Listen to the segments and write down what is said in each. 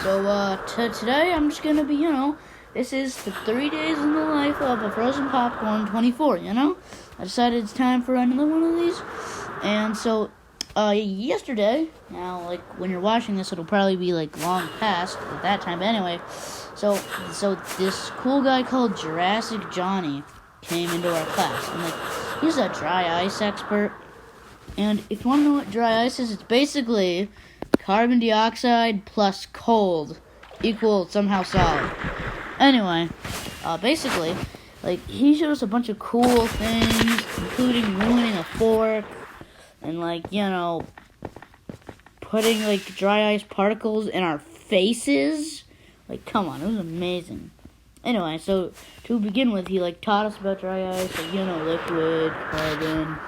So, today I'm just gonna be, this is the 3 days in the life of a FrozenPopcorn24, I decided it's time for another one of these. And so, yesterday, now, like, when you're watching this, it'll probably be, like, long past at that time, but anyway. So this cool guy called Jurassic Johnny came into our class, and, like, he's a dry ice expert. And if you want to know what dry ice is, it's basically carbon dioxide plus cold equal somehow solid. Anyway, basically, like, he showed us a bunch of cool things, including ruining a fork, and, like, putting, like, dry ice particles in our faces. Like, come on, it was amazing. Anyway, so, to begin with, he, like, taught us about dry ice, like, liquid, carbon,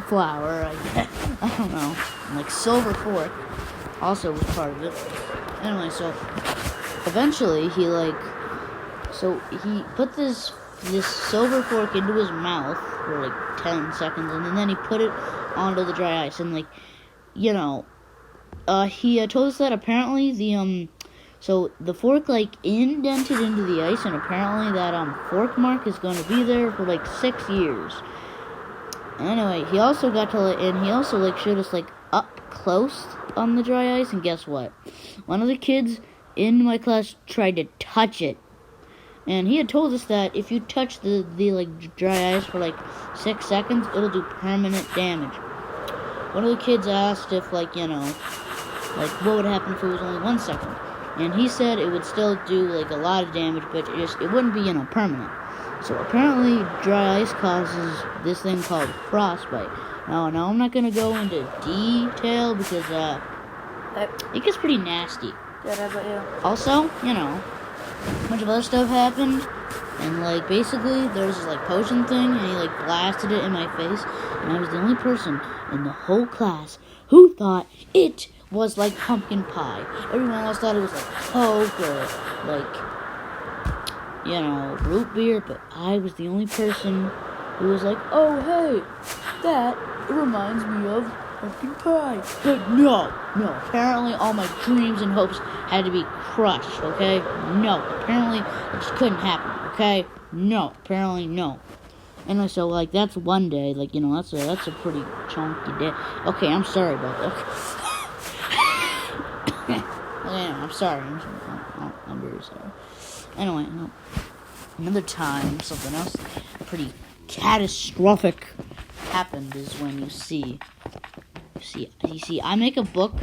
flour, I don't know, and, like, silver fork also was part of it. Anyway, so eventually he put this silver fork into his mouth for like 10 seconds, and then he put it onto the dry ice, and he told us that apparently the fork like indented into the ice, and apparently that fork mark is going to be there for like 6 years. Anyway, he also showed us like up close on the dry ice, and guess what? One of the kids in my class tried to touch it, and he had told us that if you touch the like dry ice for like 6 seconds, it'll do permanent damage. One of the kids asked if like what would happen if it was only 1 second, and he said it would still do like a lot of damage, but it wouldn't be permanent. So apparently dry ice causes this thing called frostbite. Now I'm not gonna go into detail because it gets pretty nasty. Good, how about you? Also, a bunch of other stuff happened, and like basically there was this like potion thing, and he like blasted it in my face, and I was the only person in the whole class who thought it was like pumpkin pie. Everyone else thought it was like Coke or like root beer, but I was the only person who was like, oh hey, that reminds me of pumpkin pie. But no, apparently all my dreams and hopes had to be crushed, okay? No, apparently it just couldn't happen, okay? No, apparently no. Anyway, so like that's one day, like that's a pretty chunky day. Okay, I'm sorry about that. Okay, I'm sorry. I'm very sorry. Anyway, another time, something else pretty catastrophic happened is when you see, I make a book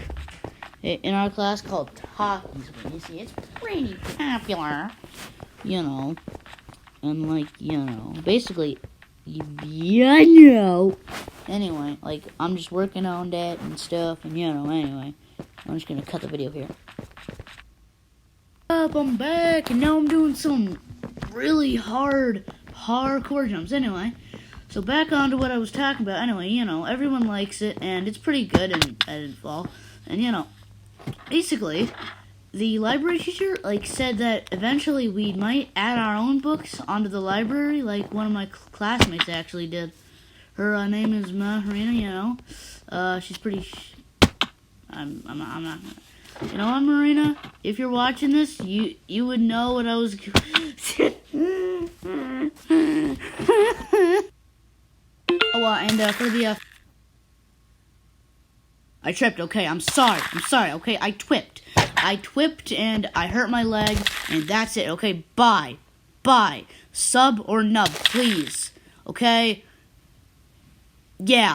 in our class called Talkies. You see, it's pretty popular, and like, basically, anyway, like, I'm just working on that and stuff, and anyway, I'm just gonna cut the video here. I'm back, and now I'm doing some really hardcore jumps. Anyway, so back on to what I was talking about. Anyway, everyone likes it, and it's pretty good in edited fall. And basically, the library teacher said that eventually we might add our own books onto the library, like one of my classmates actually did. Her name is Marina. She's pretty. I'm not. Marina, if you're watching this, you would know what I was. For the I tripped. Okay, I'm sorry. Okay, I twipped and I hurt my leg, and that's it. Okay, bye. Sub or nub, please. Okay. Yeah.